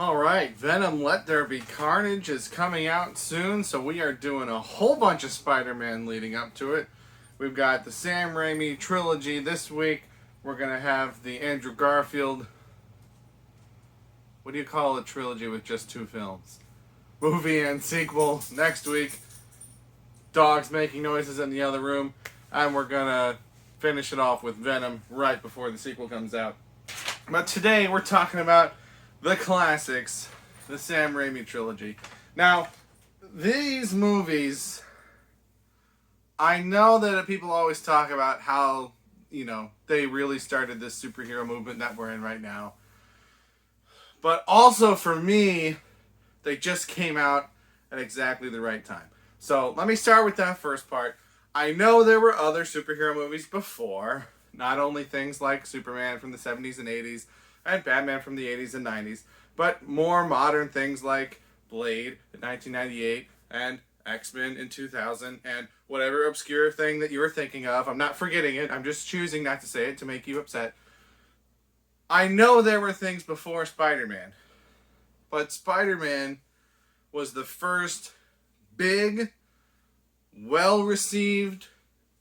Alright, Venom Let There Be Carnage is coming out soon, so we are doing a whole bunch of Spider-Man leading up to it. We've got the Sam Raimi Trilogy this week. We're going to have the Andrew Garfield... What do you call a trilogy with just 2 films? Movie and sequel next week. Dogs making noises in the other room. And we're going to finish it off with Venom right before the sequel comes out. But today we're talking about the classics, the Sam Raimi Trilogy. Now, these movies, I know that people always talk about how, they really started this superhero movement that we're in right now. But also for me, they just came out at exactly the right time. So let me start with that first part. I know there were other superhero movies before, not only things like Superman from the 70s and 80s, and Batman from the 80s and 90s, but more modern things like Blade in 1998 and X-Men in 2000 and whatever obscure thing that you were thinking of. I'm not forgetting it. I'm just choosing not to say it to make you upset. I know there were things before Spider-Man, but Spider-Man was the first big, well-received,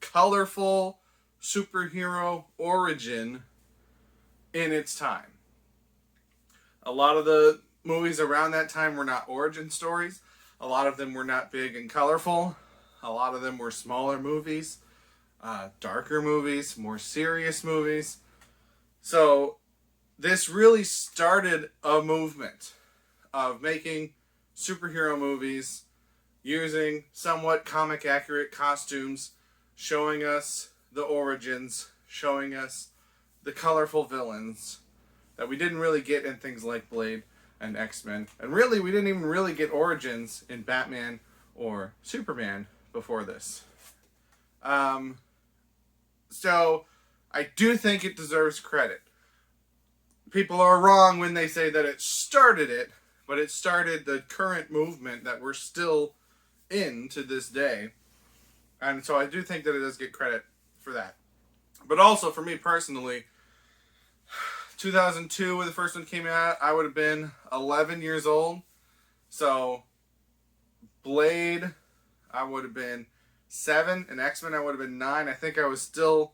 colorful superhero origin in its time. A lot of the movies around that time were not origin stories. A lot of them were not big and colorful. A lot of them were smaller movies, darker movies, more serious movies. So this really started a movement of making superhero movies using somewhat comic accurate costumes, showing us the origins, showing us the colorful villains that we didn't really get in things like Blade and X-Men. And really, we didn't even really get origins in Batman or Superman before this. So I do think it deserves credit. People are wrong when they say that it started it, but it started the current movement that we're still in to this day. And so I do think that it does get credit for that. But also, for me personally, 2002, when the first one came out, I would have been 11 years old. So, Blade, I would have been 7. And X-Men, I would have been 9. I think I was still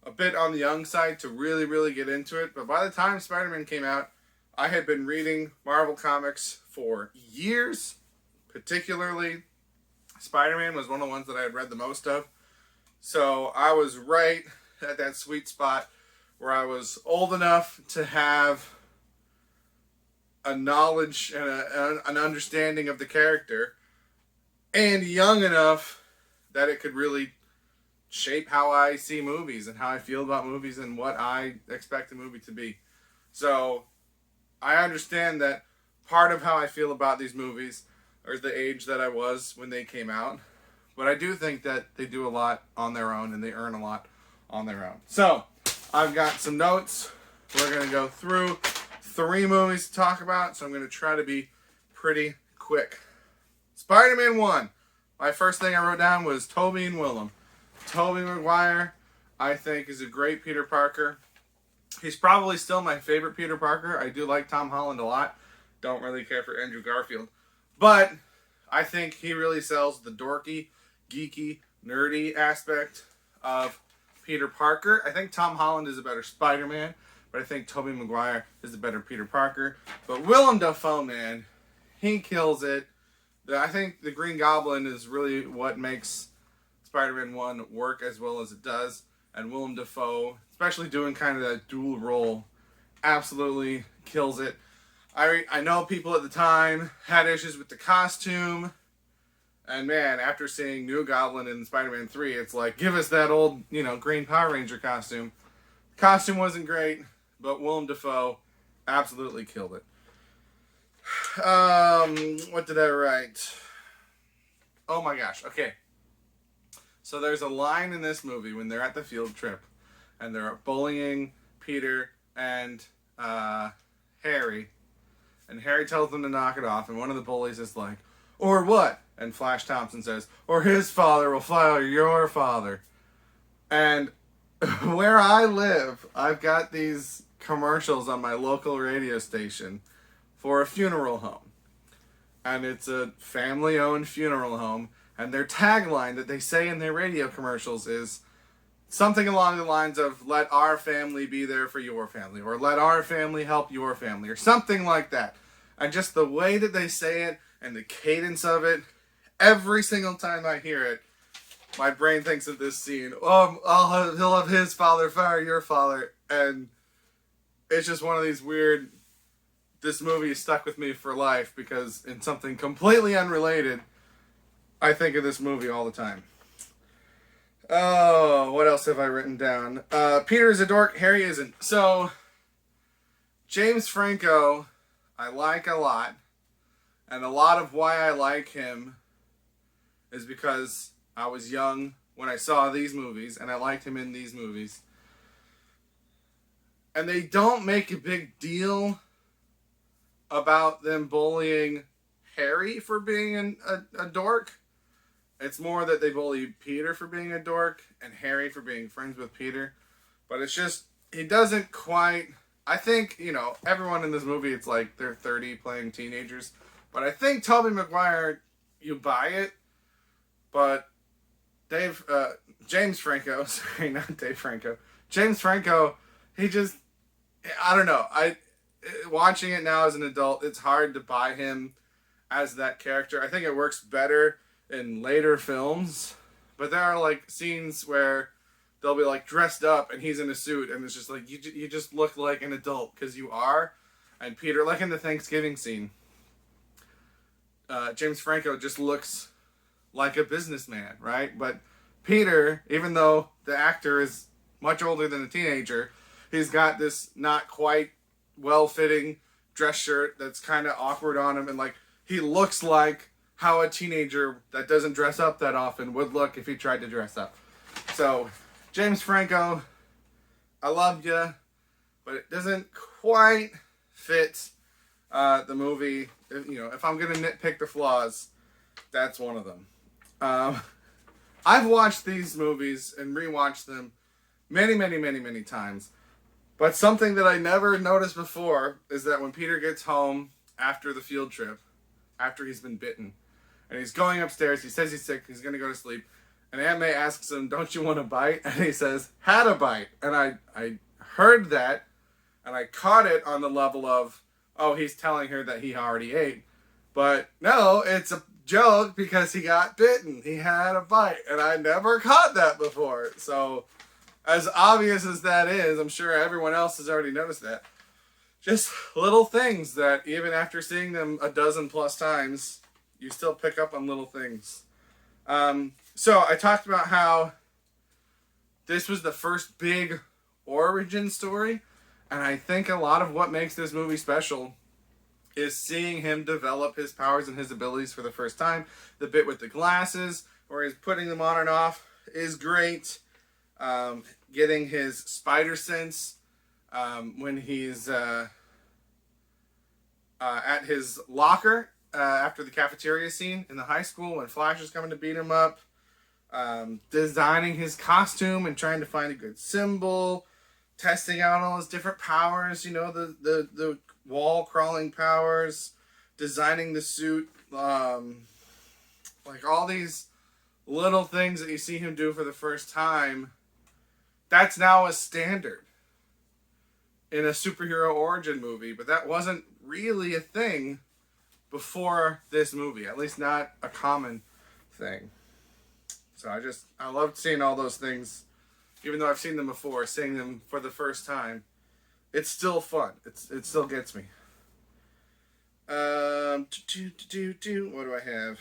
a bit on the young side to really, really get into it. But by the time Spider-Man came out, I had been reading Marvel Comics for years. Particularly, Spider-Man was one of the ones that I had read the most of. So, I was right at that sweet spot where I was old enough to have a knowledge and an understanding of the character, and young enough that it could really shape how I see movies and how I feel about movies and what I expect a movie to be. So I understand that part of how I feel about these movies is the age that I was when they came out, but I do think that they do a lot on their own and they earn a lot on their own. So I've got some notes. We're going to go through 3 movies to talk about, so I'm going to try to be pretty quick. Spider-Man 1. My first thing I wrote down was Tobey and Willem. Tobey Maguire, I think, is a great Peter Parker. He's probably still my favorite Peter Parker. I do like Tom Holland a lot. Don't really care for Andrew Garfield. But I think he really sells the dorky, geeky, nerdy aspect of Peter Parker. I think Tom Holland is a better Spider-Man, but I think Tobey Maguire is a better Peter Parker. But Willem Dafoe, man, he kills it. I think the Green Goblin is really what makes Spider-Man 1 work as well as it does. And Willem Dafoe, especially doing kind of that dual role, absolutely kills it. I know people at the time had issues with the costume. And man, after seeing New Goblin in Spider-Man 3, it's like, give us that old, Green Power Ranger costume. The costume wasn't great, but Willem Dafoe absolutely killed it. What did I write? Oh my gosh, okay. So there's a line in this movie when they're at the field trip, and they're bullying Peter and Harry. And Harry tells them to knock it off, and one of the bullies is like, or what? And Flash Thompson says, or his father will follow your father. And where I live, I've got these commercials on my local radio station for a funeral home. And it's a family-owned funeral home. And their tagline that they say in their radio commercials is something along the lines of, let our family be there for your family, or let our family help your family, or something like that. And just the way that they say it and the cadence of it, every single time I hear it, my brain thinks of this scene. Oh, he'll have his father fire your father. And it's just one of these weird, this movie is stuck with me for life because in something completely unrelated, I think of this movie all the time. Oh, what else have I written down? Peter is a dork, Harry isn't. So, James Franco, I like a lot. And a lot of why I like him is because I was young when I saw these movies, and I liked him in these movies. And they don't make a big deal about them bullying Harry for being a dork. It's more that they bully Peter for being a dork and Harry for being friends with Peter. But it's just, he doesn't quite... I think, everyone in this movie, it's like they're 30 playing teenagers. But I think Tobey Maguire, you buy it. But James Franco, sorry, not Dave Franco. James Franco, he just, I don't know. Watching it now as an adult, it's hard to buy him as that character. I think it works better in later films, but there are like scenes where they'll be like dressed up and he's in a suit, and it's just like you just look like an adult because you are. And Peter, like in the Thanksgiving scene, James Franco just looks like a businessman, right? But Peter, even though the actor is much older than a teenager, he's got this not quite well-fitting dress shirt that's kind of awkward on him, and like he looks like how a teenager that doesn't dress up that often would look if he tried to dress up. So, James Franco, I love you, but it doesn't quite fit the movie. If I'm gonna nitpick the flaws, that's one of them. I've watched these movies and rewatched them many, many, many, many times. But something that I never noticed before is that when Peter gets home after the field trip, after he's been bitten, and he's going upstairs, he says he's sick, he's going to go to sleep, and Aunt May asks him, don't you want a bite? And he says, had a bite. And I heard that, and I caught it on the level of, oh, he's telling her that he already ate. But no, it's a joke because he got bitten. He had a bite, and I never caught that before. So, as obvious as that is, I'm sure everyone else has already noticed that. Just little things that even after seeing them a dozen plus times, you still pick up on little things. So I talked about how this was the first big origin story, and I think a lot of what makes this movie special is seeing him develop his powers and his abilities for the first time. The bit with the glasses, where he's putting them on and off, is great. Getting his spider sense when he's at his locker after the cafeteria scene in the high school when Flash is coming to beat him up. Designing his costume and trying to find a good symbol. Testing out all his different powers, the wall crawling powers. Designing the suit. Like all these little things that you see him do for the first time. That's now a standard in a superhero origin movie, but that wasn't really a thing before this movie, at least not a common thing. So I loved seeing all those things, even though I've seen them before, seeing them for the first time. It's still fun. It still gets me. What do I have?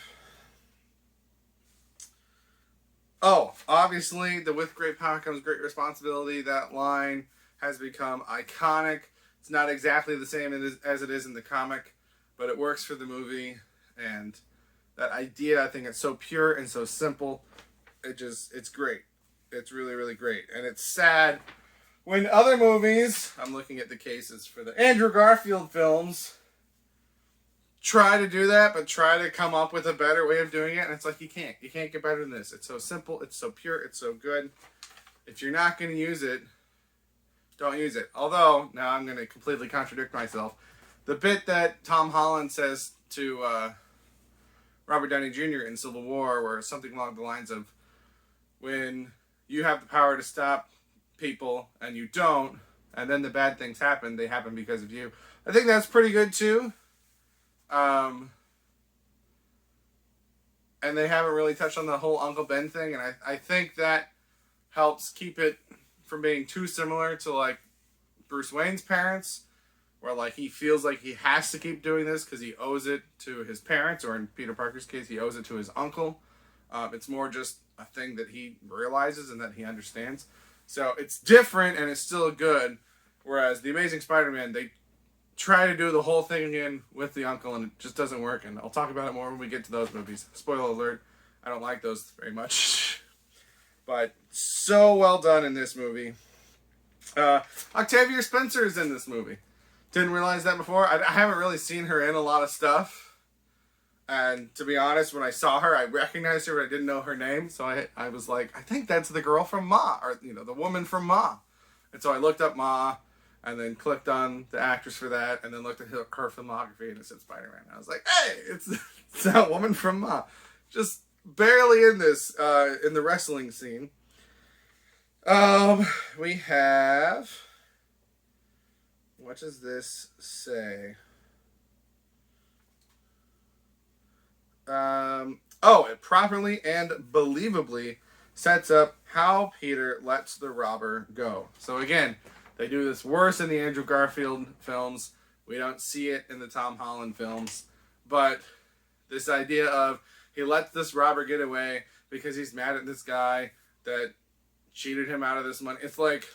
Oh, obviously, the with great power comes great responsibility. That line has become iconic. It's not exactly the same as it is in the comic, but it works for the movie. And that idea, I think it's so pure and so simple. It's great. It's really, really great. And it's sad when other movies, I'm looking at the cases for the Andrew Garfield films, try to do that, but try to come up with a better way of doing it. And it's like, you can't get better than this. It's so simple. It's so pure. It's so good. If you're not going to use it, don't use it. Although, now I'm going to completely contradict myself. the bit that Tom Holland says to Robert Downey Jr. in Civil War, where something along the lines of, when you have the power to stop people and you don't, and then the bad things happen, they happen because of you. I think that's pretty good too. And they haven't really touched on the whole Uncle Ben thing, and I think that helps keep it from being too similar to like Bruce Wayne's parents, where like he feels like he has to keep doing this because he owes it to his parents, or in Peter Parker's case, he owes it to his uncle. It's more just a thing that he realizes and that he understands. So it's different and it's still good. Whereas The Amazing Spider-Man, they try to do the whole thing again with the uncle and it just doesn't work. And I'll talk about it more when we get to those movies. Spoiler alert, I don't like those very much. But so well done in this movie. Octavia Spencer is in this movie. Didn't realize that before. I haven't really seen her in a lot of stuff. And to be honest, when I saw her, I recognized her, but I didn't know her name. So I was like, I think that's the girl from Ma, or, you know, the woman from Ma. And so I looked up Ma, and then clicked on the actress for that, and then looked at her filmography, and it said Spider-Man. I was like, hey, it's that woman from Ma. Just barely in this, in the wrestling scene. We have, what does this say? It properly and believably sets up how Peter lets the robber go. So again, they do this worse in the Andrew Garfield films. We don't see it in the Tom Holland films. But this idea of he lets this robber get away because he's mad at this guy that cheated him out of this money. It's like,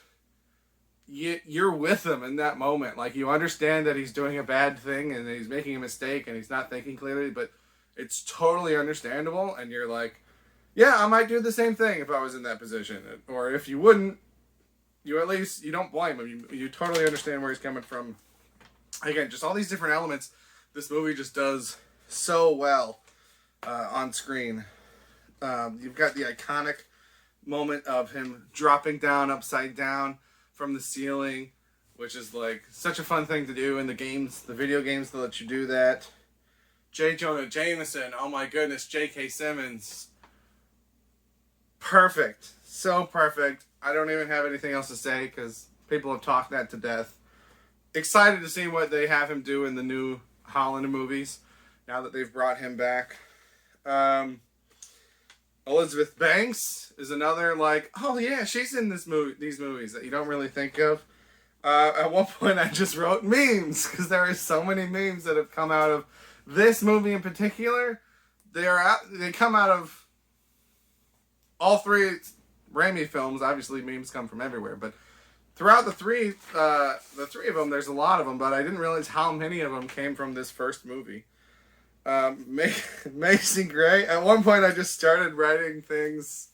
you're with him in that moment. Like, you understand that he's doing a bad thing and that he's making a mistake and he's not thinking clearly, but it's totally understandable. And you're like, yeah, I might do the same thing if I was in that position. Or if you wouldn't, you at least, you don't blame him. You totally understand where he's coming from. Again, just all these different elements this movie just does so well on screen. You've got the iconic moment of him dropping down upside down from the ceiling, which is like such a fun thing to do in the games, the video games that let you do that. J. Jonah Jameson, oh my goodness, J.K. Simmons. Perfect. So perfect. I don't even have anything else to say because people have talked that to death. Excited to see what they have him do in the new Holland movies now that they've brought him back. Elizabeth Banks is another, like, oh yeah, she's in these movies that you don't really think of. At one point I just wrote memes because there are so many memes that have come out of this movie in particular. They come out of all three Raimi films. Obviously memes come from everywhere, but throughout the three of them, there's a lot of them, but I didn't realize how many of them came from this first movie. Macy Gray. At one point, I just started writing things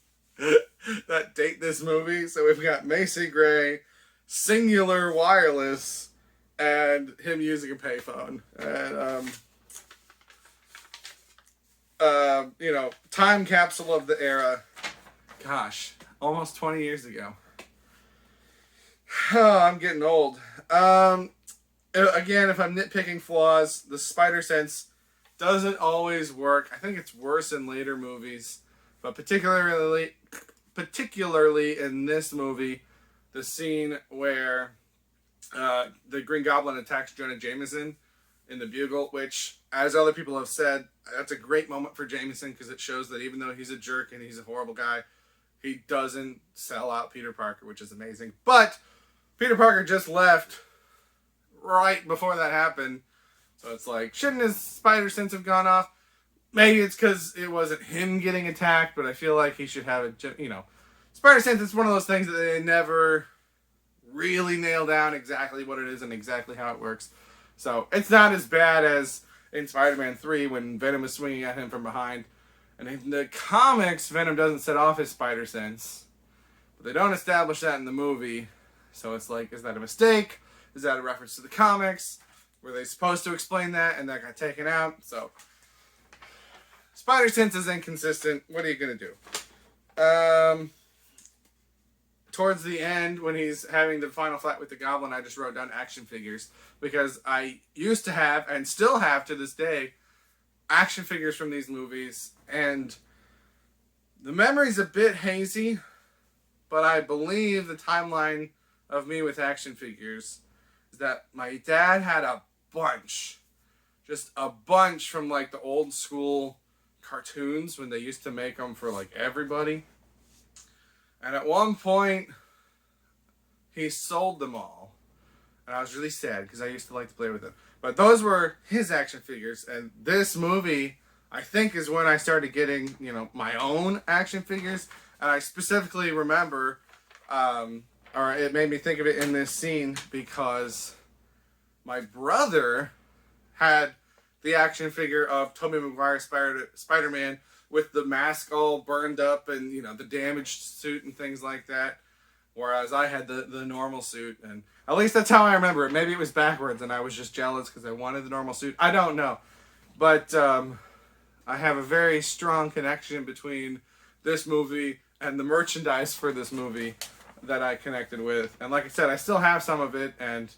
that date this movie. So we've got Macy Gray, Singular Wireless, and him using a payphone. And, time capsule of the era. Gosh, almost 20 years ago. Oh, I'm getting old. Again, if I'm nitpicking flaws, the spider sense doesn't always work. I think it's worse in later movies, but particularly in this movie, the scene where the Green Goblin attacks Jonah Jameson in the Bugle, which, as other people have said, that's a great moment for Jameson because it shows that even though he's a jerk and he's a horrible guy, he doesn't sell out Peter Parker, which is amazing. But Peter Parker just left right before that happened. So it's like, shouldn't his spider sense have gone off? Maybe it's because it wasn't him getting attacked, but I feel like he should have spider sense is one of those things that they never really nail down exactly what it is and exactly how it works. So it's not as bad as in Spider-Man 3 when Venom is swinging at him from behind. And in the comics, Venom doesn't set off his spider sense. But they don't establish that in the movie. So it's like, is that a mistake? Is that a reference to the comics? Were they supposed to explain that and that got taken out? So, spider sense is inconsistent. What are you going to do? towards the end when he's having the final fight with the Goblin, I just wrote down action figures because I used to have and still have to this day action figures from these movies, and the memory's a bit hazy, but I believe the timeline of me with action figures is that my dad had a bunch, just a bunch from like the old school cartoons when they used to make them for like everybody. And at one point, he sold them all. And I was really sad because I used to like to play with them. But those were his action figures. And this movie, I think, is when I started getting, my own action figures. And I specifically remember, or it made me think of it in this scene because my brother had the action figure of Tobey Maguire's Spider-Man with the mask all burned up and, the damaged suit and things like that. Whereas I had the normal suit. And at least that's how I remember it. Maybe it was backwards and I was just jealous because I wanted the normal suit. I don't know. But I have a very strong connection between this movie and the merchandise for this movie that I connected with. And like I said, I still have some of it. And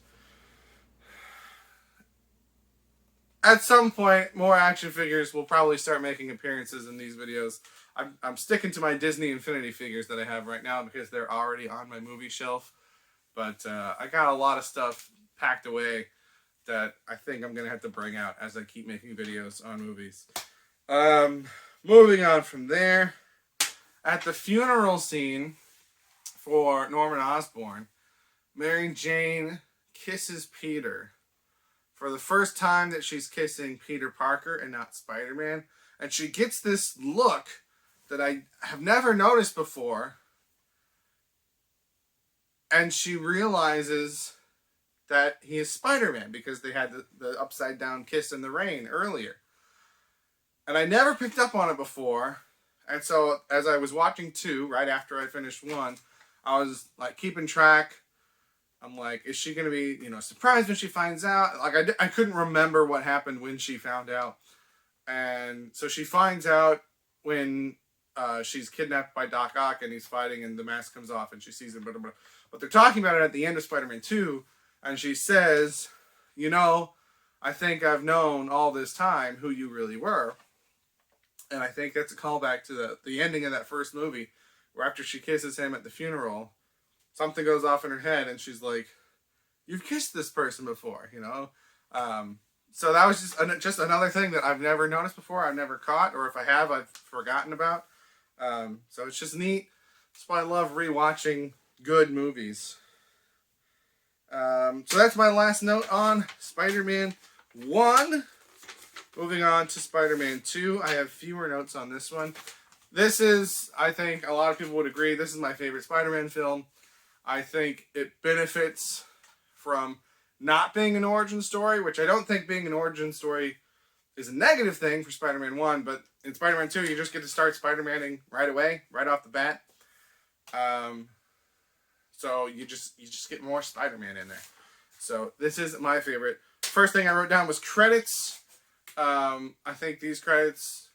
at some point, more action figures will probably start making appearances in these videos. I'm sticking to my Disney Infinity figures that I have right now because they're already on my movie shelf. But I got a lot of stuff packed away that I think I'm going to have to bring out as I keep making videos on movies. Moving on from there, at the funeral scene for Norman Osborn, Mary Jane kisses Peter for the first time that she's kissing Peter Parker and not Spider-Man. And she gets this look that I have never noticed before. And she realizes that he is Spider-Man because they had the upside down kiss in the rain earlier. And I never picked up on it before. And so as I was watching 2, right after I finished 1, I was like keeping track. I'm like, is she going to be, surprised when she finds out? Like, I couldn't remember what happened when she found out. And so she finds out when she's kidnapped by Doc Ock and he's fighting and the mask comes off and she sees him. But they're talking about it at the end of Spider-Man 2. And she says, I think I've known all this time who you really were. And I think that's a callback to the ending of that first movie, where after she kisses him at the funeral, something goes off in her head and she's like, you've kissed this person before, So that was just another thing that I've never noticed before, I've never caught, or if I have, I've forgotten about. So it's just neat. That's why I love rewatching good movies. So that's my last note on Spider-Man 1. Moving on to Spider-Man 2. I have fewer notes on this one. This is, I think a lot of people would agree, this is my favorite Spider-Man film. I think it benefits from not being an origin story, which I don't think being an origin story is a negative thing for Spider-Man 1, but in Spider-Man 2, you just get to start Spider-Maning right away, right off the bat. So you just get more Spider-Man in there. So this is my favorite. First thing I wrote down was credits. I think these credits,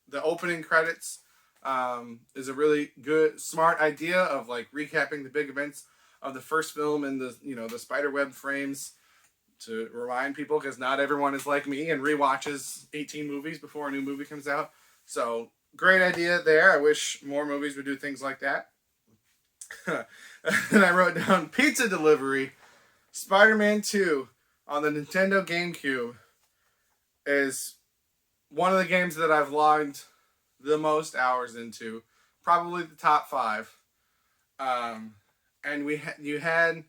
the opening credits, is a really good, smart idea of like recapping the big events of the first film and the spiderweb frames to remind people, because not everyone is like me and rewatches 18 movies before a new movie comes out. So great idea there. I wish more movies would do things like that. And I wrote down pizza delivery. Spider-Man 2 on the Nintendo GameCube is one of the games that I've logged the most hours into, probably the top 5. And you had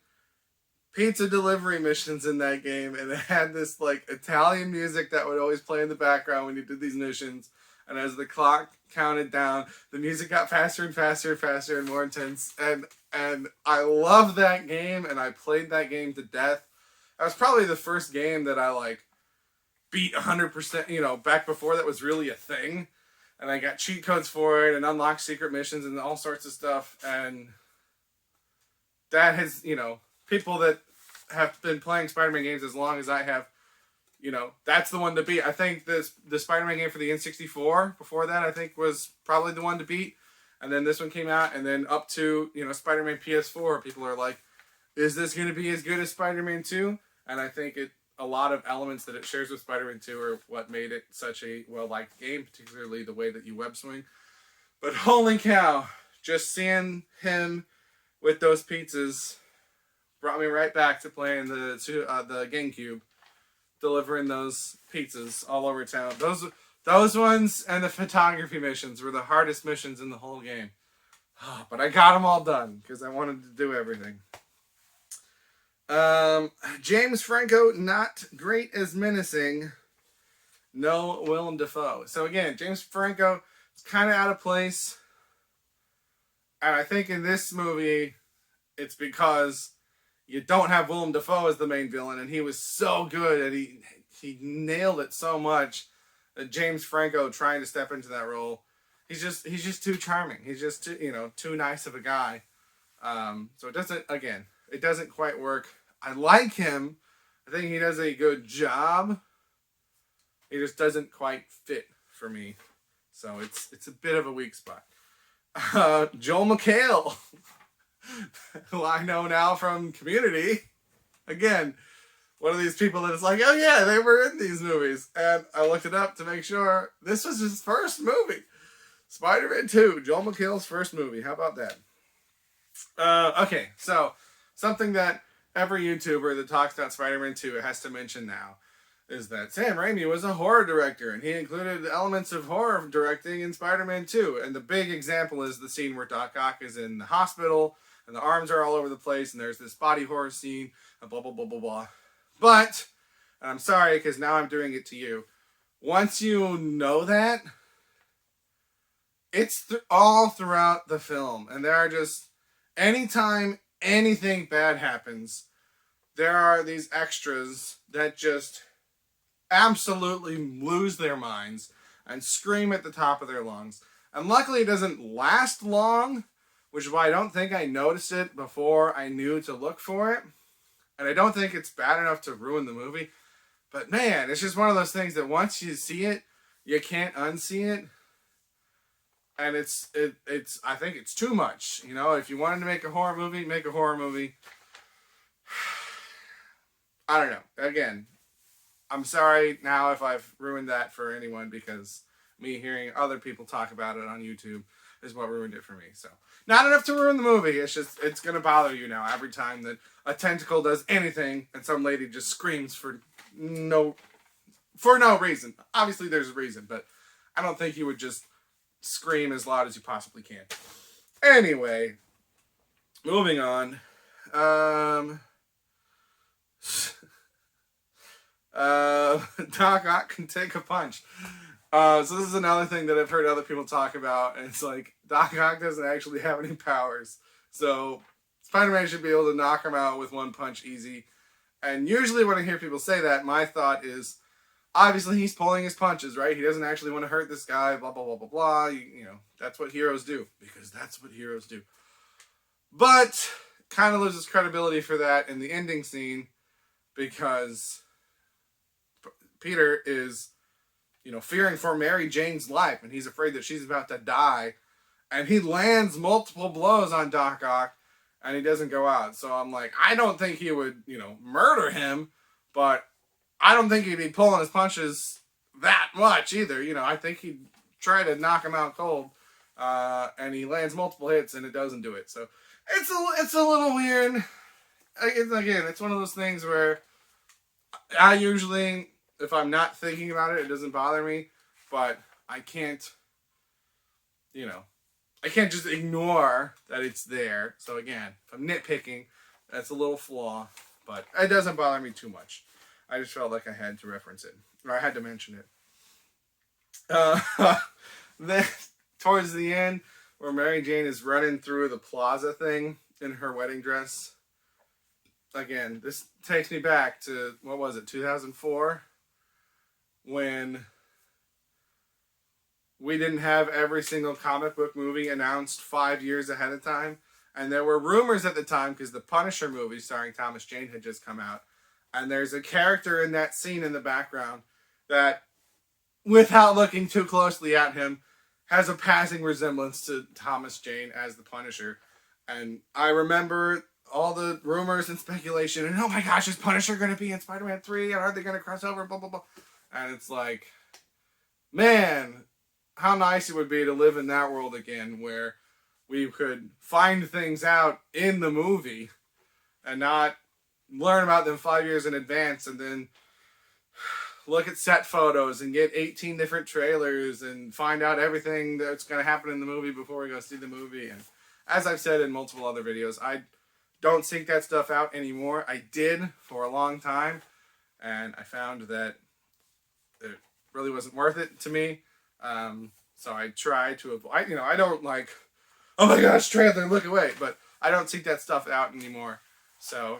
pizza delivery missions in that game, and it had this like Italian music that would always play in the background when you did these missions. And as the clock counted down, the music got faster and faster and faster and more intense. And I love that game, and I played that game to death. That was probably the first game that I like beat 100%, back before that was really a thing. And I got cheat codes for it and unlocked secret missions and all sorts of stuff. And that has, people that have been playing Spider-Man games as long as I have, that's the one to beat. I think the Spider-Man game for the N64 before that, I think, was probably the one to beat. And then this one came out, and then up to, Spider-Man PS4, people are like, is this going to be as good as Spider-Man 2? And I think a lot of elements that it shares with Spider-Man 2 are what made it such a well-liked game, particularly the way that you web swing. But holy cow, just seeing him with those pizzas brought me right back to playing the GameCube, delivering those pizzas all over town. Those ones and the photography missions were the hardest missions in the whole game. But I got them all done because I wanted to do everything. James Franco, not great as menacing. No Willem Dafoe. So again, James Franco is kind of out of place. And I think in this movie, it's because you don't have Willem Dafoe as the main villain, and he was so good, and he nailed it so much that James Franco trying to step into that role, he's just too charming. He's just too nice of a guy. So it doesn't quite work. I like him. I think he does a good job. He just doesn't quite fit for me. So it's a bit of a weak spot. Joel McHale, who I know now from Community. Again, one of these people that is like, oh yeah, they were in these movies. And I looked it up to make sure this was his first movie. Spider-Man 2, Joel McHale's first movie. How about that? Okay, so something that every YouTuber that talks about Spider-Man 2 has to mention now is that Sam Raimi was a horror director, and he included elements of horror directing in Spider-Man 2. And the big example is the scene where Doc Ock is in the hospital, and the arms are all over the place, and there's this body horror scene, and blah, blah, blah, blah, blah. But, and I'm sorry, because now I'm doing it to you, once you know that, it's all throughout the film, and there are just, anytime anything bad happens, there are these extras that just absolutely lose their minds and scream at the top of their lungs. And luckily it doesn't last long, which is why I don't think I noticed it before I knew to look for it. And I don't think it's bad enough to ruin the movie. But man, it's just one of those things that once you see it, you can't unsee it. And it's I think it's too much. If you wanted to make a horror movie, make a horror movie. I don't know. Again, I'm sorry now if I've ruined that for anyone, because me hearing other people talk about it on YouTube is what ruined it for me. So, not enough to ruin the movie. It's going to bother you now every time that a tentacle does anything and some lady just screams for no reason. Obviously there's a reason, but I don't think you would just scream as loud as you possibly can. Anyway, moving on. Doc Ock can take a punch. So this is another thing that I've heard other people talk about, and it's like, Doc Ock doesn't actually have any powers. So Spider-Man should be able to knock him out with one punch easy. And usually when I hear people say that, my thought is, obviously he's pulling his punches, right? He doesn't actually want to hurt this guy, blah, blah, blah, blah, blah. That's what heroes do, because that's what heroes do. But kind of loses credibility for that in the ending scene, because Peter is, fearing for Mary Jane's life, and he's afraid that she's about to die, and he lands multiple blows on Doc Ock, and he doesn't go out. So I'm like, I don't think he would, murder him, but I don't think he'd be pulling his punches that much either. I think he'd try to knock him out cold, and he lands multiple hits, and it doesn't do it. So it's a little weird. It's one of those things where I usually, if I'm not thinking about it, it doesn't bother me, but I can't, I can't just ignore that it's there. So again, if I'm nitpicking, that's a little flaw, but it doesn't bother me too much. I just felt like I had to reference it, or I had to mention it. Then, towards the end, where Mary Jane is running through the plaza thing in her wedding dress, again, this takes me back to, 2004? When we didn't have every single comic book movie announced 5 years ahead of time. And there were rumors at the time, because the Punisher movie starring Thomas Jane had just come out. And there's a character in that scene in the background that, without looking too closely at him, has a passing resemblance to Thomas Jane as the Punisher. And I remember all the rumors and speculation, and oh my gosh, is Punisher going to be in Spider-Man 3? And are they going to cross over? Blah, blah, blah. And it's like, man, how nice it would be to live in that world again, where we could find things out in the movie and not learn about them 5 years in advance and then look at set photos and get 18 different trailers and find out everything that's going to happen in the movie before we go see the movie. And as I've said in multiple other videos, I don't seek that stuff out anymore. I did for a long time, and I found that it really wasn't worth it to me. So I try to avoid, I don't like, oh my gosh, trailer, look away, but I don't seek that stuff out anymore. So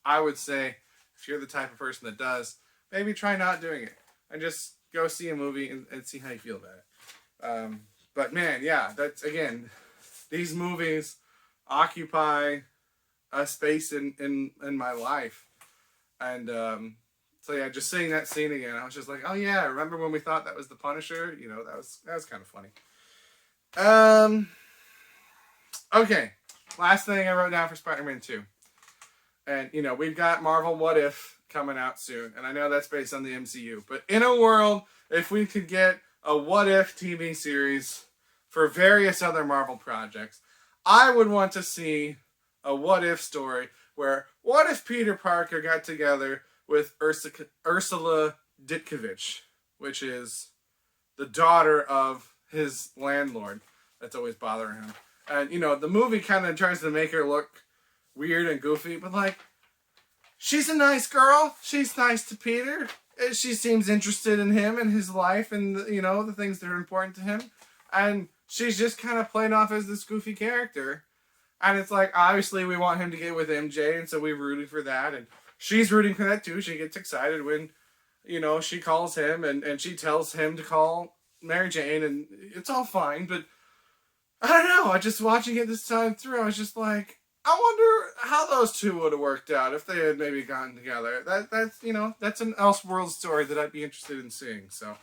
I would say, if you're the type of person that does, maybe try not doing it and just go see a movie and see how you feel about it. But man, yeah, that's, again, these movies occupy a space in my life. And so yeah, just seeing that scene again, I was just like, oh yeah, remember when we thought that was the Punisher? That was kind of funny. Okay, last thing I wrote down for Spider-Man 2. And, we've got Marvel What If coming out soon. And I know that's based on the MCU. But in a world, if we could get a What If TV series for various other Marvel projects, I would want to see a What If story where, what if Peter Parker got together with Ursula Ditkovich, which is the daughter of his landlord that's always bothering him. And, the movie kind of tries to make her look weird and goofy, but like, she's a nice girl. She's nice to Peter. She seems interested in him and his life and, the things that are important to him. And she's just kind of played off as this goofy character. And it's like, obviously we want him to get with MJ, and so we rooted for that. And she's rooting for that too. She gets excited when, she calls him and she tells him to call Mary Jane, and it's all fine. But I don't know. I just watching it this time through, I was just like, I wonder how those two would have worked out if they had maybe gotten together. That's an Elseworld story that I'd be interested in seeing. So,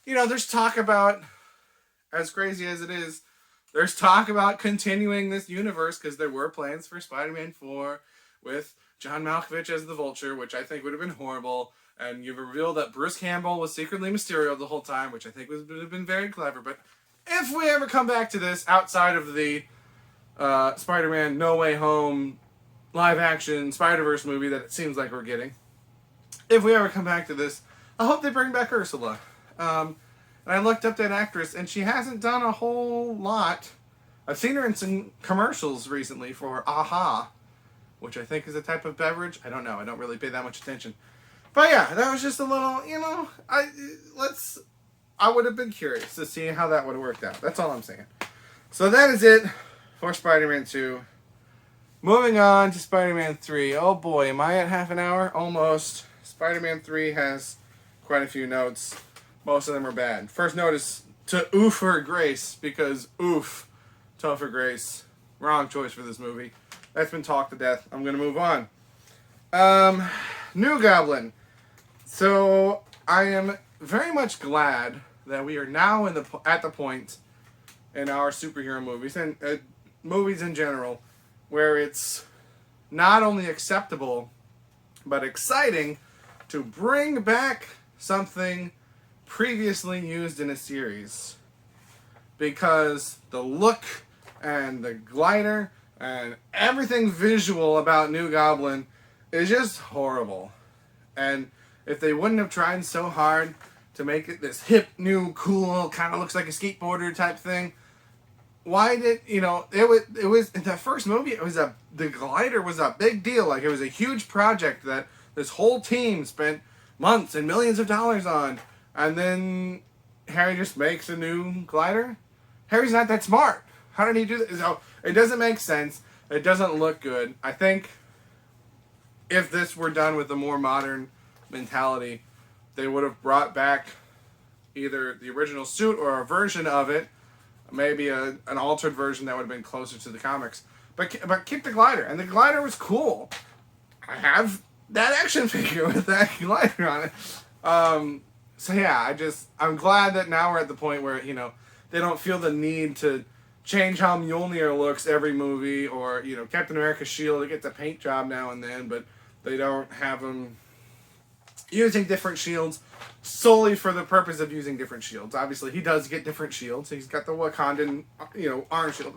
there's talk about, as crazy as it is, there's talk about continuing this universe, because there were plans for Spider-Man 4 with John Malkovich as the Vulture, which I think would have been horrible. And you've revealed that Bruce Campbell was secretly Mysterio the whole time, which I think would have been very clever. But if we ever come back to this outside of the Spider-Man No Way Home live-action Spider-Verse movie that it seems like we're getting, if we ever come back to this, I hope they bring back Ursula. And I looked up that actress, and she hasn't done a whole lot. I've seen her in some commercials recently for AHA, which I think is a type of beverage. I don't know. I don't really pay that much attention. But yeah, that was just a little, I would have been curious to see how that would have worked out. That's all I'm saying. So that is it for Spider-Man 2. Moving on to Spider-Man 3. Oh boy, am I at half an hour? Almost. Spider-Man 3 has quite a few notes. Most of them are bad. First note is to Topher Grace, because Topher Grace. Wrong choice for this movie. That's been talked to death. I'm going to move on. New Goblin. So, I am very much glad that we are now at the point in our superhero movies, and movies in general, where it's not only acceptable, but exciting to bring back something previously used in a series. Because the look and the glider and everything visual about New Goblin is just horrible. And if they wouldn't have tried so hard to make it this hip, new, cool, kind of looks like a skateboarder type thing, why did, it was in the first movie, the glider was a big deal. Like, it was a huge project that this whole team spent months and millions of dollars on. And then Harry just makes a new glider? Harry's not that smart. How did he do that? So, it doesn't make sense. It doesn't look good. I think if this were done with a more modern mentality, they would have brought back either the original suit or a version of it, maybe an altered version that would have been closer to the comics. But keep the glider, and the glider was cool. I have that action figure with that glider on it. So yeah, I'm glad that now we're at the point where, they don't feel the need to change how Mjolnir looks every movie, or, you know, Captain America's shield, it gets a paint job now and then, but they don't have him using different shields solely for the purpose of using different shields. Obviously, he does get different shields. He's got the Wakandan, you know, arm shield,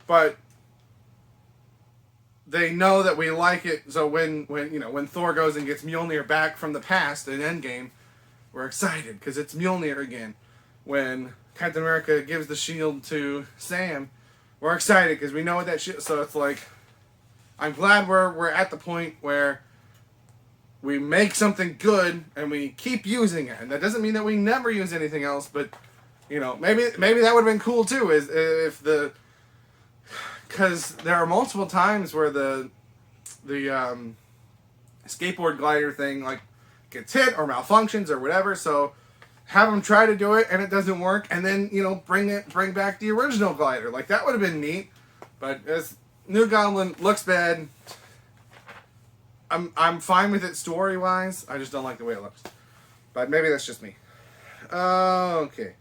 but they know that we like it. So when Thor goes and gets Mjolnir back from the past in Endgame, we're excited because it's Mjolnir again. When Captain America gives the shield to Sam, we're excited because we know what that shield. So it's like, I'm glad we're at the point where we make something good and we keep using it. And that doesn't mean that we never use anything else, but, you know, maybe that would have been cool too, is if because there are multiple times where the skateboard glider thing, like, gets hit or malfunctions or whatever, so have them try to do it and it doesn't work, and then, you know, bring back the original glider. Like, that would have been neat. But as New Goblin looks bad, I'm fine with it story-wise. I just don't like the way it looks. But maybe that's just me. Okay.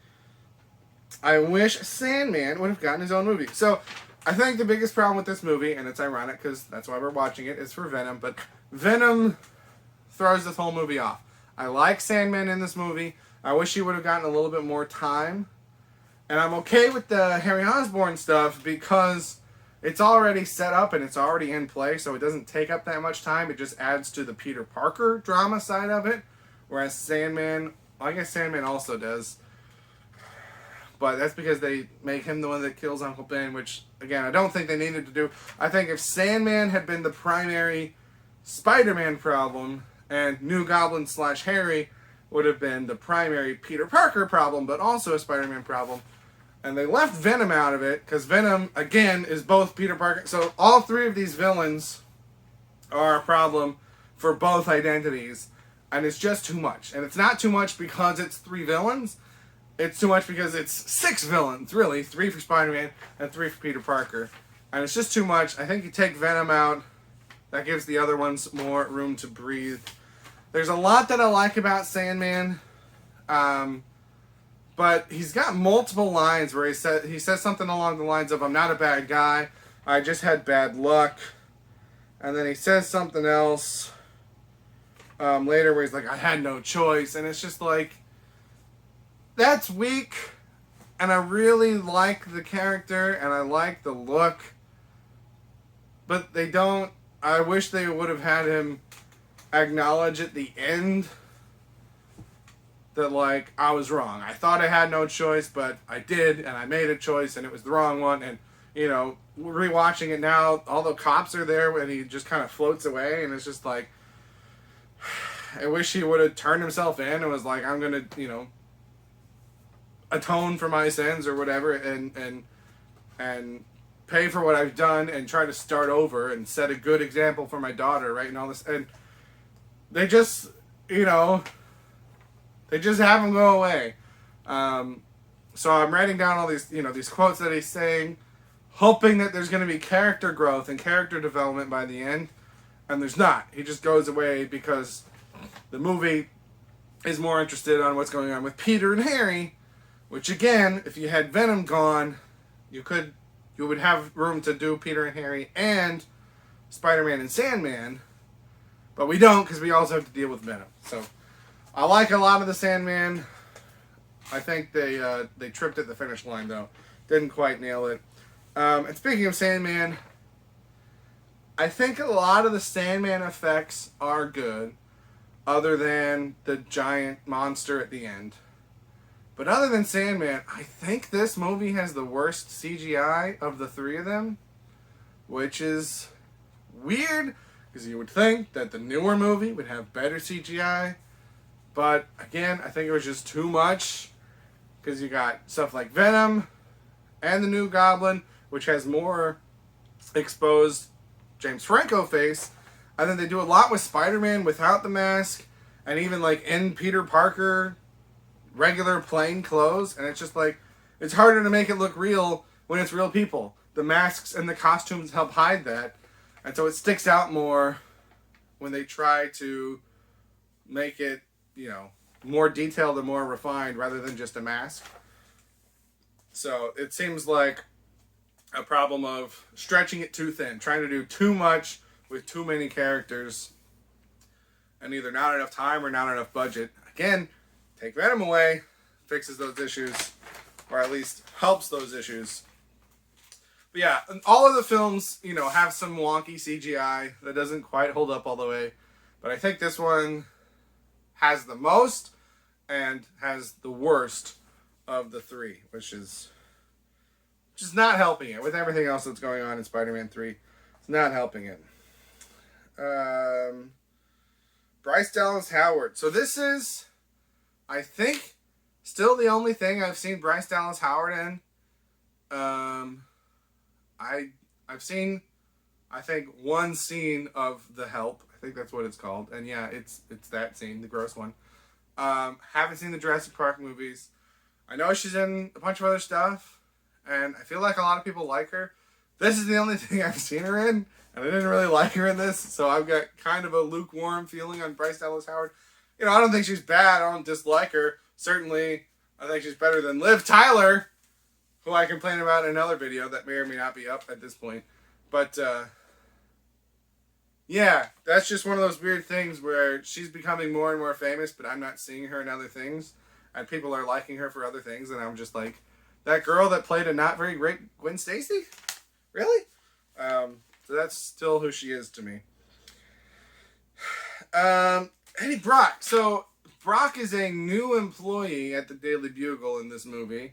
I wish Sandman would have gotten his own movie. So, I think the biggest problem with this movie, and it's ironic because that's why we're watching it, is for Venom. But Venom throws this whole movie off. I like Sandman in this movie. I wish he would have gotten a little bit more time. And I'm okay with the Harry Osborn stuff because it's already set up and it's already in play, so it doesn't take up that much time. It just adds to the Peter Parker drama side of it. Whereas Sandman, I guess Sandman also does. But that's because they make him the one that kills Uncle Ben, which, again, I don't think they needed to do. I think if Sandman had been the primary Spider-Man problem, and New Goblin / Harry would have been the primary Peter Parker problem, but also a Spider-Man problem, and they left Venom out of it, because Venom, again, is both Peter Parker. So all three of these villains are a problem for both identities, and it's just too much. And it's not too much because it's three villains. It's too much because it's six villains, really. 3 for Spider-Man and 3 for Peter Parker. And it's just too much. I think you take Venom out, that gives the other ones more room to breathe. There's a lot that I like about Sandman. But he's got multiple lines where he says something along the lines of, I'm not a bad guy, I just had bad luck. And then he says something else later where he's like, I had no choice. And it's just like, that's weak, and I really like the character, and I like the look, but they don't. I wish they would have had him acknowledge at the end that, like, I was wrong. I thought I had no choice, but I did, and I made a choice, and it was the wrong one. And, you know, rewatching it now, all the cops are there, and he just kind of floats away, and it's just like, I wish he would have turned himself in and was like, I'm gonna, you know, atone for my sins or whatever, and pay for what I've done and try to start over and set a good example for my daughter, right? And all this, and they just, you know, they just have him go away. So I'm writing down all these, you know, these quotes that he's saying, hoping that there's going to be character growth and character development by the end, and there's not. He just goes away because the movie is more interested on what's going on with Peter and Harry. Which, again, if you had Venom gone, you would have room to do Peter and Harry and Spider-Man and Sandman. But we don't, because we also have to deal with Venom. So, I like a lot of the Sandman. I think they tripped at the finish line, though. Didn't quite nail it. And speaking of Sandman, I think a lot of the Sandman effects are good, other than the giant monster at the end. But other than Sandman, I think this movie has the worst CGI of the three of them, which is weird, because you would think that the newer movie would have better CGI. But again, I think it was just too much, because you got stuff like Venom and the New Goblin, which has more exposed James Franco face. And then they do a lot with Spider-Man without the mask, and even like in Peter Parker regular plain clothes, and it's just like, it's harder to make it look real when it's real people. The masks and the costumes help hide that, and so it sticks out more when they try to make it, you know, more detailed and more refined rather than just a mask. So it seems like a problem of stretching it too thin, trying to do too much with too many characters, and either not enough time or not enough budget. Again, take Venom away, fixes those issues, or at least helps those issues. But yeah, all of the films, have some wonky CGI that doesn't quite hold up all the way. But I think this one has the most and has the worst of the three, which is not helping it with everything else that's going on in Spider-Man 3. It's not helping it. Bryce Dallas Howard. So this is, I think, still the only thing I've seen Bryce Dallas Howard in. I've seen, I think, one scene of The Help. I think that's what it's called. And yeah, it's that scene, the gross one. Haven't seen the Jurassic Park movies. I know she's in a bunch of other stuff, and I feel like a lot of people like her. This is the only thing I've seen her in, and I didn't really like her in this, so I've got kind of a lukewarm feeling on Bryce Dallas Howard. I don't think she's bad. I don't dislike her. Certainly, I think she's better than Liv Tyler, who I complain about in another video that may or may not be up at this point. But, yeah, that's just one of those weird things where she's becoming more and more famous, but I'm not seeing her in other things. And people are liking her for other things, and I'm just like, that girl that played a not very great Gwen Stacy? Really? So that's still who she is to me. Eddie Brock. So, Brock is a new employee at the Daily Bugle in this movie,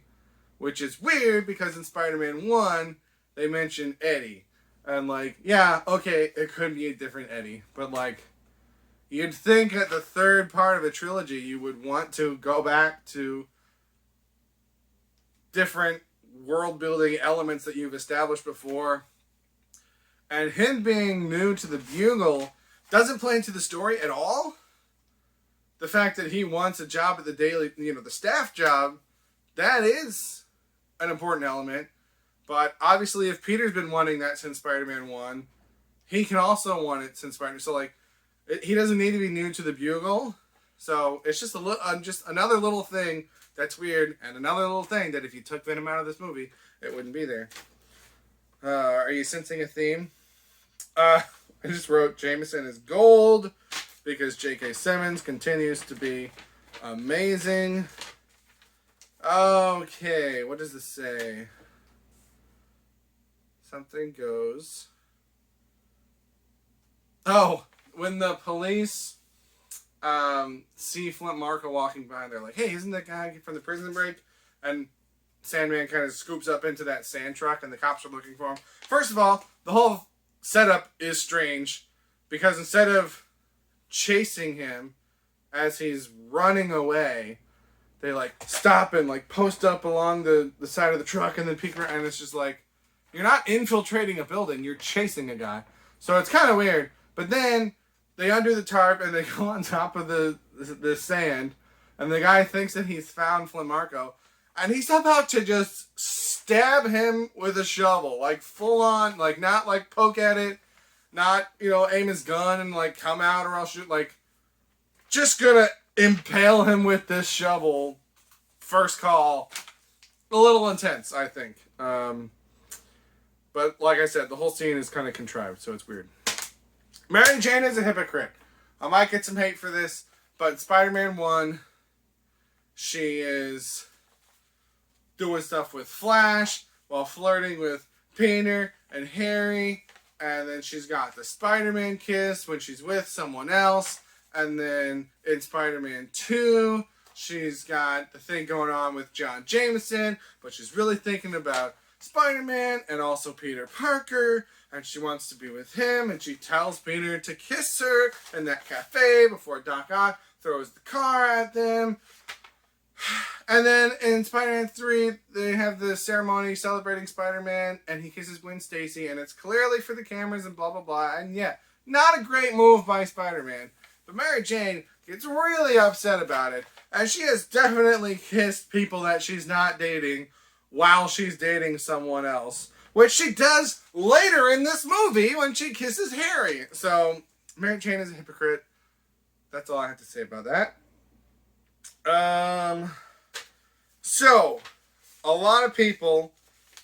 which is weird because in Spider-Man 1, they mention Eddie. And, yeah, okay, it could be a different Eddie. But, you'd think at the third part of a trilogy, you would want to go back to different world-building elements that you've established before. And him being new to the Bugle doesn't play into the story at all. The fact that he wants a job at the Daily, the staff job, that is an important element. But obviously, if Peter's been wanting that since Spider-Man 1, he can also want it since Spider-Man. So, he doesn't need to be new to the Bugle. So, it's just just another little thing that's weird, and another little thing that if you took Venom out of this movie, it wouldn't be there. Are you sensing a theme? I just wrote Jameson is gold because J.K. Simmons continues to be amazing. Okay, what does this say? Something goes. Oh, when the police see Flint Marko walking by, they're like, hey, isn't that guy from the prison break? And Sandman kind of scoops up into that sand truck, and the cops are looking for him. First of all, the whole setup is strange, because instead of chasing him as he's running away, they, stop and, post up along the side of the truck and then peek around, and it's just you're not infiltrating a building, you're chasing a guy. So it's kind of weird. But then they undo the tarp and they go on top of the sand, and the guy thinks that he's found Flint Marko, and he's about to just stab him with a shovel, full on, not poke at it, not, aim his gun and come out or else shoot, just gonna impale him with this shovel. First call. A little intense, I think. But like I said, the whole scene is kind of contrived, so it's weird. Mary Jane is a hypocrite. I might get some hate for this, but in Spider-Man 1, she is doing stuff with Flash while flirting with Peter and Harry, and then she's got the Spider-Man kiss when she's with someone else, and then in Spider-Man 2, she's got the thing going on with John Jameson, but she's really thinking about Spider-Man and also Peter Parker, and she wants to be with him, and she tells Peter to kiss her in that cafe before Doc Ock throws the car at them. And then in Spider-Man 3, they have the ceremony celebrating Spider-Man, and he kisses Gwen Stacy, and it's clearly for the cameras and blah, blah, blah. And yeah, not a great move by Spider-Man. But Mary Jane gets really upset about it, and she has definitely kissed people that she's not dating while she's dating someone else, which she does later in this movie when she kisses Harry. So, Mary Jane is a hypocrite. That's all I have to say about that. So, a lot of people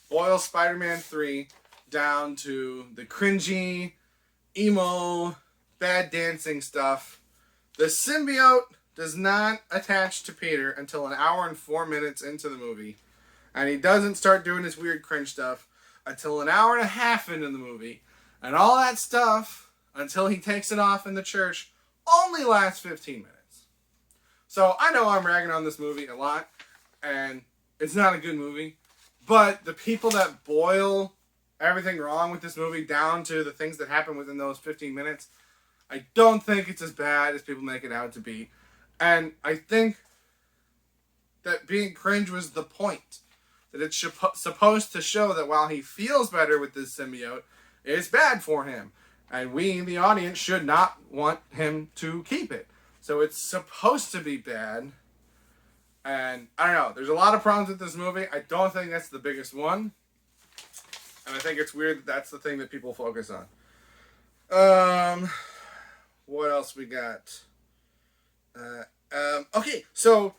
boil Spider-Man 3 down to the cringy, emo, bad dancing stuff. The symbiote does not attach to Peter until an hour and 4 minutes into the movie. And he doesn't start doing his weird cringe stuff until an hour and a half into the movie. And all that stuff, until he takes it off in the church, only lasts 15 minutes. So I know I'm ragging on this movie a lot, and it's not a good movie. But the people that boil everything wrong with this movie down to the things that happen within those 15 minutes, I don't think it's as bad as people make it out to be. And I think that being cringe was the point. That it's supposed to show that while he feels better with this symbiote, it's bad for him. And we, the audience, should not want him to keep it. So it's supposed to be bad. And I don't know. There's a lot of problems with this movie. I don't think that's the biggest one. And I think it's weird that that's the thing that people focus on. What else we got? Okay, so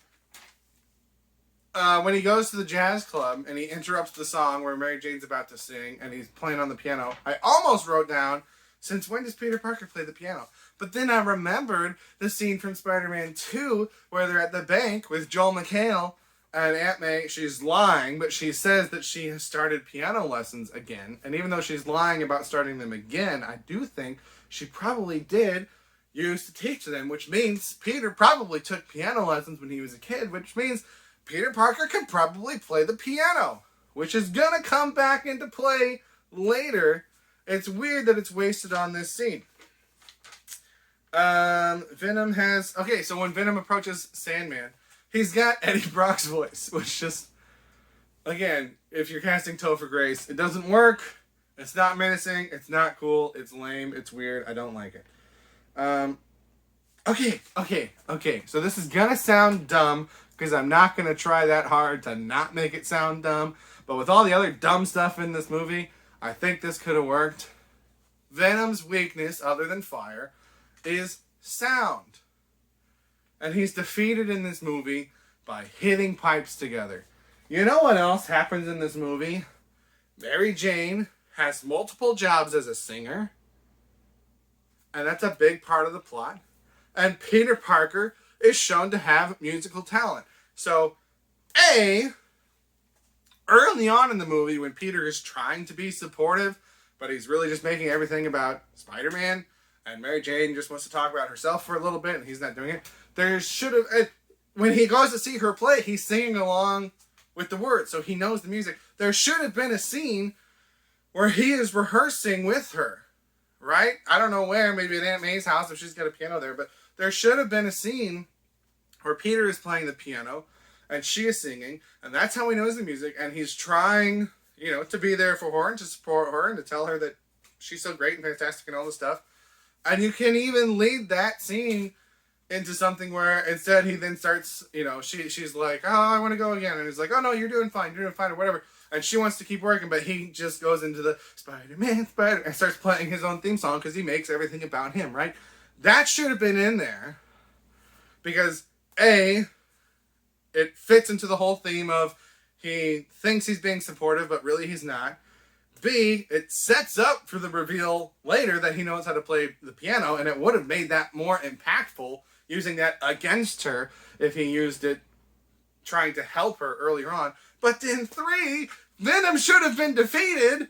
when he goes to the jazz club and he interrupts the song where Mary Jane's about to sing and he's playing on the piano, I almost wrote down, since when does Peter Parker play the piano? But then I remembered the scene from Spider-Man 2 where they're at the bank with Joel McHale and Aunt May. She's lying, but she says that she has started piano lessons again. And even though she's lying about starting them again, I do think she probably did used to teach them, which means Peter probably took piano lessons when he was a kid, which means Peter Parker could probably play the piano, which is gonna come back into play later. It's weird that it's wasted on this scene. Venom has... Okay, so when Venom approaches Sandman, he's got Eddie Brock's voice, which just... Again, if you're casting Topher Grace, it doesn't work. It's not menacing. It's not cool. It's lame. It's weird. I don't like it. Okay. So this is gonna sound dumb because I'm not gonna try that hard to not make it sound dumb. But with all the other dumb stuff in this movie, I think this could have worked. Venom's weakness, other than fire, is sound. And he's defeated in this movie by hitting pipes together. You know what else happens in this movie? Mary Jane has multiple jobs as a singer. And that's a big part of the plot. And Peter Parker is shown to have musical talent. So, early on in the movie when Peter is trying to be supportive, but he's really just making everything about Spider-Man, and Mary Jane just wants to talk about herself for a little bit, and he's not doing it. There should have... When he goes to see her play, he's singing along with the words, so he knows the music. There should have been a scene where he is rehearsing with her. Right? I don't know where, maybe at Aunt May's house if she's got a piano there, but there should have been a scene where Peter is playing the piano and she is singing, and that's how he knows the music, and he's trying, to be there for her and to support her and to tell her that she's so great and fantastic and all this stuff. And you can even lead that scene into something where instead he then starts, she's like, oh, I want to go again. And he's like, oh, no, you're doing fine, or whatever. And she wants to keep working, but he just goes into the Spider-Man, and starts playing his own theme song because he makes everything about him, right? That should have been in there because, A, it fits into the whole theme of he thinks he's being supportive, but really he's not. B, it sets up for the reveal later that he knows how to play the piano, and it would have made that more impactful using that against her if he used it trying to help her earlier on. But then 3, Venom should have been defeated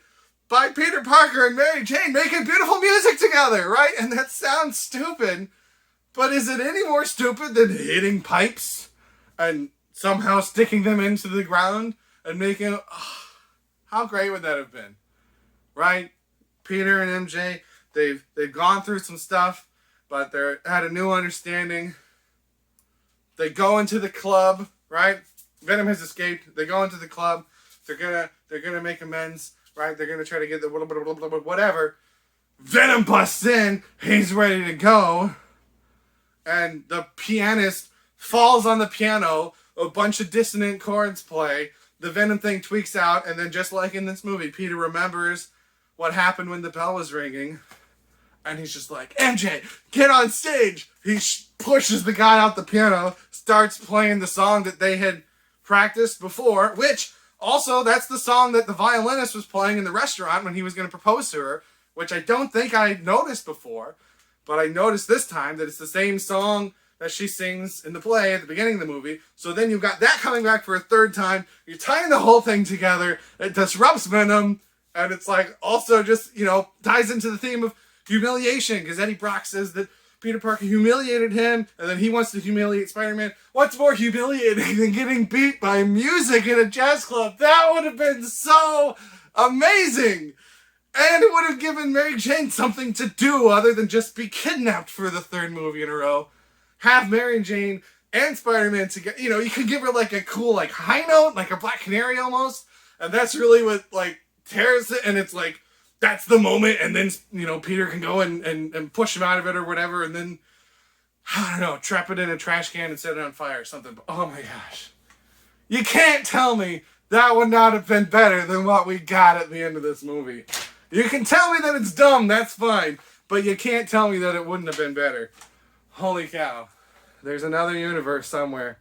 by Peter Parker and Mary Jane making beautiful music together, right? And that sounds stupid, but is it any more stupid than hitting pipes and somehow sticking them into the ground and making... how great would that have been, right? Peter and MJ, they've gone through some stuff, but they had a new understanding. They go into the club, right? Venom has escaped. They go into the club. They're gonna make amends, right? They're gonna try to get the whatever. Venom busts in. He's ready to go, and the pianist falls on the piano. A bunch of dissonant chords play. The Venom thing tweaks out, and then just like in this movie, Peter remembers what happened when the bell was ringing, and he's just like, MJ, get on stage. He pushes the guy out the piano, starts playing the song that they had practiced before, which Also, that's the song that the violinist was playing in the restaurant when he was going to propose to her, which I don't think I noticed before, but I noticed this time that it's the same song that she sings in the play at the beginning of the movie. So then you've got that coming back for a third time. You're tying the whole thing together. It disrupts Venom, and it's like also just, ties into the theme of humiliation, because Eddie Brock says that Peter Parker humiliated him, and then he wants to humiliate Spider-Man. What's more humiliating than getting beat by music in a jazz club? That would have been so amazing! And it would have given Mary Jane something to do other than just be kidnapped for the third movie in a row. Have Mary Jane and Spider-Man together. You could give her like a cool high note, like a Black Canary almost. And that's really what tears it. And it's like, that's the moment. And then, Peter can go and push him out of it or whatever. And then, I don't know, trap it in a trash can and set it on fire or something. But, oh my gosh. You can't tell me that would not have been better than what we got at the end of this movie. You can tell me that it's dumb, that's fine. But you can't tell me that it wouldn't have been better. Holy cow. There's another universe somewhere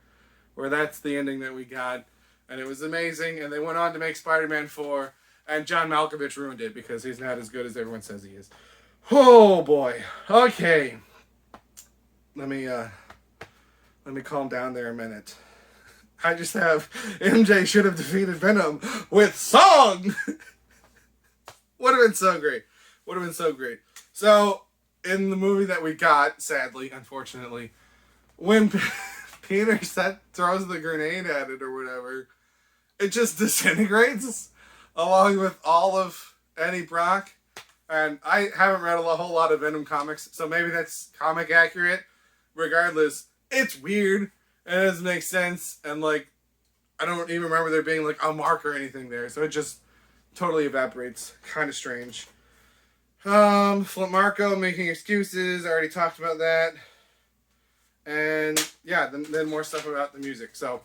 where that's the ending that we got. And it was amazing. And they went on to make Spider-Man 4. And John Malkovich ruined it because he's not as good as everyone says he is. Oh boy. Okay. Let me calm down there a minute. I just have MJ should have defeated Venom with song. Would have been so great. Would have been so great. So, in the movie that we got, sadly, unfortunately, when Peter throws the grenade at it or whatever, it just disintegrates along with all of Eddie Brock. And I haven't read a whole lot of Venom comics, so maybe that's comic accurate. Regardless, it's weird. It doesn't make sense. And I don't even remember there being a mark or anything there. So it just totally evaporates. Kind of strange. Flint Marko making excuses. I already talked about that. And yeah, then more stuff about the music. So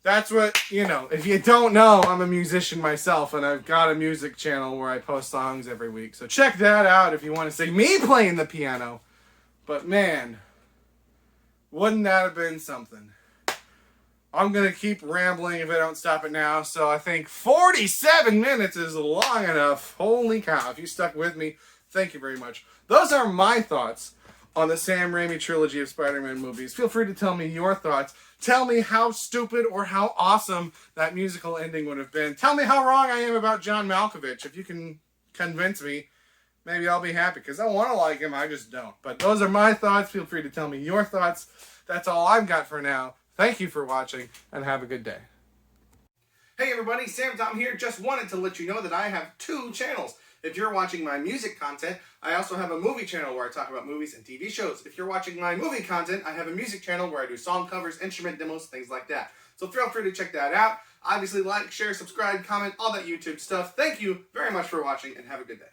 that's what, if you don't know, I'm a musician myself, and I've got a music channel where I post songs every week. So check that out if you want to see me playing the piano. But man, wouldn't that have been something? I'm going to keep rambling if I don't stop it now. So I think 47 minutes is long enough. Holy cow. If you stuck with me, thank you very much. Those are my thoughts on the Sam Raimi Trilogy of Spider-Man movies. Feel free to tell me your thoughts. Tell me how stupid or how awesome that musical ending would have been. Tell me how wrong I am about John Malkovich. If you can convince me, maybe I'll be happy, because I want to like him, I just don't. But those are my thoughts. Feel free to tell me your thoughts. That's all I've got for now. Thank you for watching, and have a good day. Hey everybody, Sam Tom here. Just wanted to let you know that I have 2 channels. If you're watching my music content, I also have a movie channel where I talk about movies and TV shows. If you're watching my movie content, I have a music channel where I do song covers, instrument demos, things like that. So feel free to check that out. Obviously, like, share, subscribe, comment, all that YouTube stuff. Thank you very much for watching, and have a good day.